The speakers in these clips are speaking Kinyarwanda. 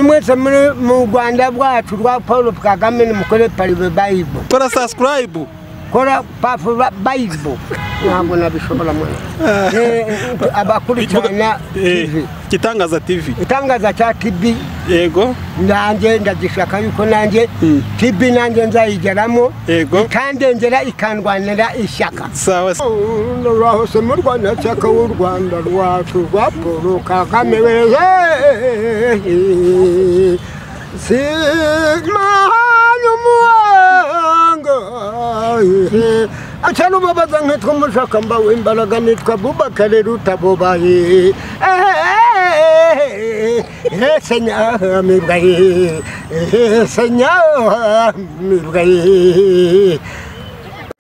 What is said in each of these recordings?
mwese mu Rwanda bwacu rwa Paul Kagame ni mukore paribe Bible. Kora subscribe. Kora Paul Bible. Ntabwo nabishobora mwana. Abakurikirana TV. Gitangaza TV. Gitangaza cha TV. Yego. Nanjye ndagishaka yuko nanjye TV nanjye nzayigeramo. Yego. Ikandengera ikandwanira ishyaka. Sawa. Hose mu Rwanda cyaka w'u Rwanda rwacu rwa Paul Kagame we. Sigmahanu muanga Achano babaza nkitwa mushakamba w'imbaraga nitwa Bubakare Rutabobaye Senya mibwaye Senya mibwaye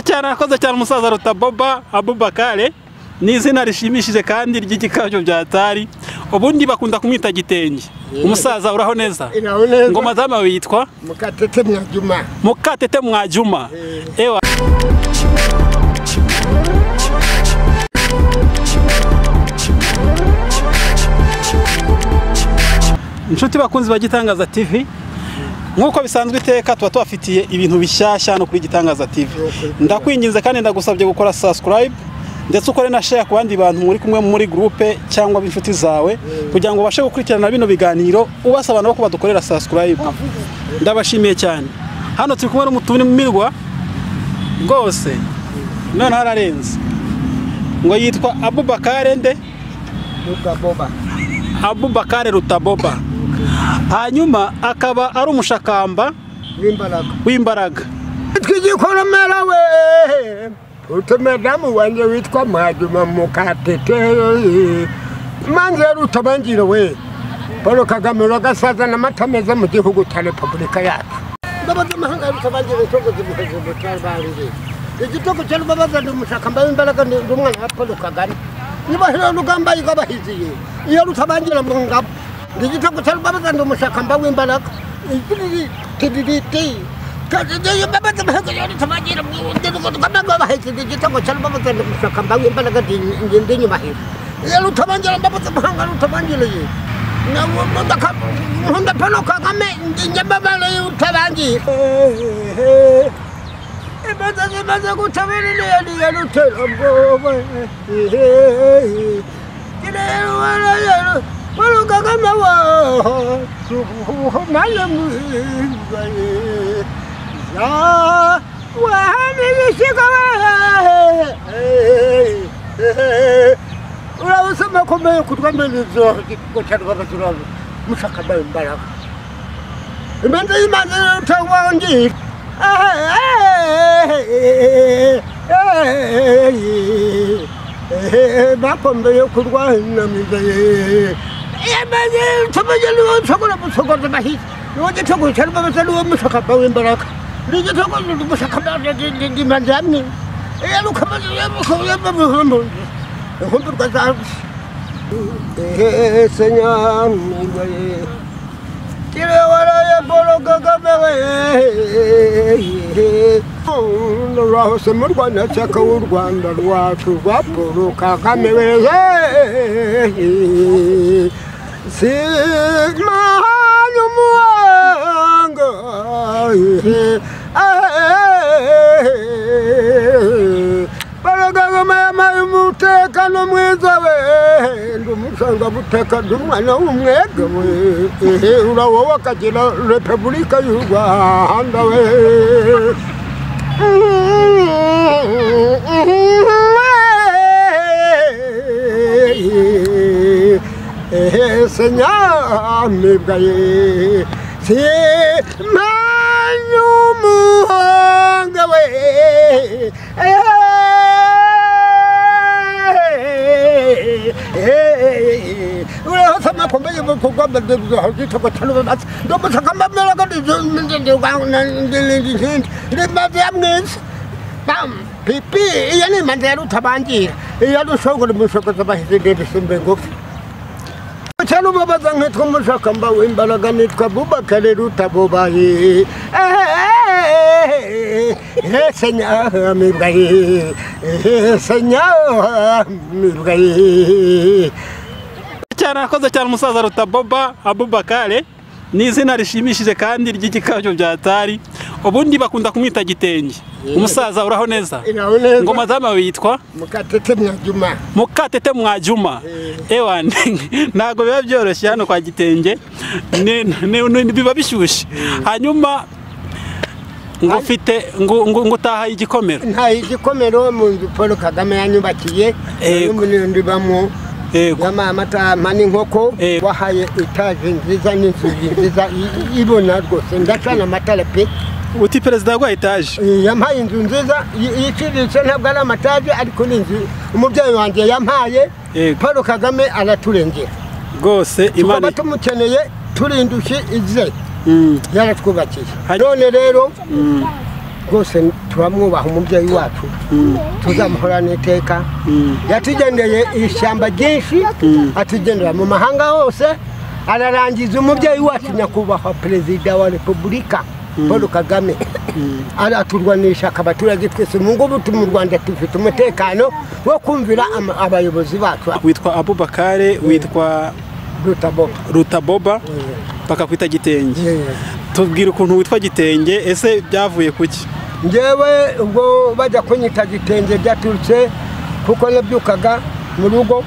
Cyane akoze cyane umusaza Rutaboba Abubakare ni izina rishimishije kandi ry'igikabyo byatari ubundi bakunda kumwita Gitenge. Umusaza uraho neza? Ngoma zama witwa Mukatete Mwajuma. Mukatete Mwajuma. Ewa Inshuti bakunzi ba Gitangaza TV, nkuko bisanzwe iteka tuba twafitiye ibintu bishyashya no kuri Gitangaza TV. Ndakwinginze kandi ndagusabye gukora subscribe ndetse ukore na share ku bandi bantu muri kumwe muri groupe cyangwa b'inshuti zawe kugira ngo bashe gukurikirana bino biganiro ubasaba nabo ko badukorera subscribe. Ndabashimiye cyane. Hano turi kumwe n'umutumirwa rwose none hararenze ngo yitwa Abubakare nde Rutaboba. Abubakare Rutaboba. Hanyuma akaba ari umushakamba w'imbaraga. Twigikoromera we utumedamu wanjye witwa Mwajuma Mukatete manze Rutabangira we Paul Kagame ragasaza n'amata meza mu gihugu cya Repubulika yacu. Ndabaza mahanga Rutabangira itogo zimuhejeje cyarbarire igitoko cyo babaza ndumushakamba w'imbaraga ndumwana wa Paul Kagame niba hero rugamba yigabahiziye iyo Rutabangira mu ngabo igitoko cyo babaza ndumushakamba w'imbaraga tididiti Kadije babaza mahanga Rutabangira mu ndego kamaga bahiziye igitoko cyo babaza ndumushakamba w'imbaraga ngende nyuma hero iyo Rutabangira babaza mahanga Rutabangira ye na wondaka honda Paul Kagame nyababale Rutabangira Ibaza kutabiri ya Rutaboba. Kile wala ya Paul Kagame wa malamu baye. Ya wa hadi shikawa. Ura usema kombe kutwamelizo kucharwa basura mushakaba imbaraga. Imende imane Rutabangira. Bakombe yo kurwana mizaye yamaze tabajelu chokora musokora bahi noje chokora charba basalu musakaba w'imbaraga nije chokora musakaba ndi manjamni lukamaze yamuhambo hundur gaza Senya mizaye Kile wala ya Paul Kagame hose mu Rwanda cyaka w'u Rwanda rwacu rwa Paul Kagame Sigmahanu muanga Paul Kagame yamaye umutekano mwiza we ndumushanga buteka ndumwana w'umwega we urawo wakagira Repubulika y'u Rwanda we Senya mibwaye Sigmahanu muanga we ura sama kombe yo kugamba dezo hagito batalo bat do musakamba melaga de bazamnes bam pipi yani mandero Rutabangira yalo shogora musakamba bahizide bisimbengo cyane babaza nkitwa mushakamba w'imbaraga nitwa Bubakare Rutabobaye Senya mibwaye Senya mibwaye arakoze cyane umusaza Rutaboba Abubakar. Ni izina rishimishije kandi ry'igikabyo byatari. Ubundi bakunda kumwita Gitenge. Umusaza uraho neza? Ngoma zama witwa Mukatete Mwajuma. Mukatete Mwajuma. Ewa ntago biba byoroshye hano kwa Gitenge. Biba bishyushye. Hanyuma ngufite ngutaha igikomero. Nta igikomero mu Paul Kagame yanyubakiye. N'umundi bamwo. Yama amata mani nkoko wahaye etaje nziza n'inzugi nziza ibona rwose ndacana amatara pe. Uti perezida wa etaje yampaye inzu nziza yiciriritse ntabwo ari amataje ariko n'inzu umubyeyi wanjye yampaye. Paul Kagame araturengera rwose Imana tumukeneye turindushye ize yaratwubakiye. None rero rwose turamwubaha umubyeyi wacu tuzamuhorana iteka. Yatugendeye ishyamba ryinshi atugendera mu mahanga hose ararangiza umubyeyi wacu nyakubahwa perezida wa repubulika Paul Kagame araturwanisha abaturage twese mu ngubu mu Rwanda dufite umutekano wo kumvira abayobozi bacu. Witwa Abubakar witwa Rutaboba bakakwita Gitenge. Tubwira ukuntu witwa Gitenge ese byavuye kuki? Njewe ubwo bajya kunyita Gitenge byaturutse kuko nabyukaga mu rugo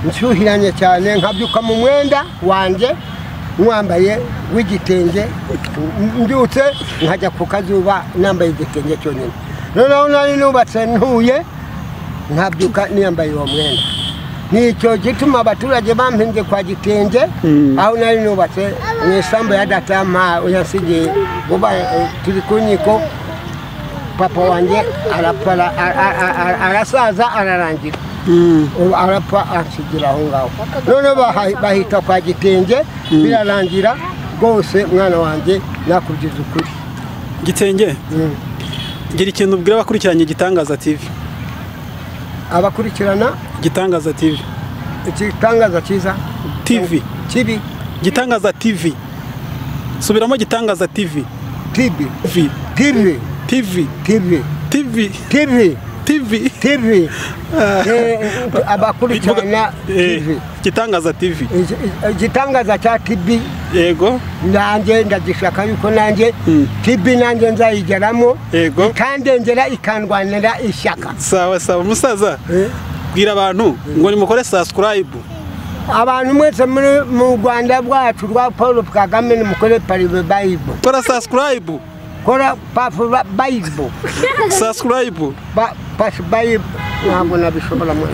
nshyuhiranye cyane nkabyuka mu mwenda wanjye mwambaye w'igitenge mbyutse nkajya ku kazuba nambaye igitenge cyonyine. Noneho nari nubatse ntuye nkabyuka niyambaye uwo mwenda. Nicyo gituma abaturage bampinze kwa Gitenge aho nari nubatse mu isambu ya Datama uyasigiye buba turi ku nkiko. Papa wanjye arasaza ararangira arapfa asigira aho ngaho. None bahita kwa Gitenge birarangira rwose mwana wanjye nakubwiza ukuri. Gitenge gira ikintu ubwira abakurikiranye Gitangaza TV. Abakurikirana Gitangaza TV. Gitangaza cyiza TV. Kibi Gitangaza TV. Subiramo Gitangaza TV. TV. TV. TV. TV. TV. TV. TV. TV. Abakurikirana TV. Gitangaza TV. Gitangaza cha TV. Yego. Nanjye ndagishaka yuko nanjye TV nanjye nzayigeramo. Yego. Ikandengera ikandwanira ishyaka. Sawa sawa musaza. Bwira abantu ngo nimukore subscribe. Abantu mwese mu Rwanda bwacu rwa Paul Kagame nimukore Paribe Bible. Kora subscribe. Kora Bible. Subscribe. Bible ntabwo nabishobora mwe.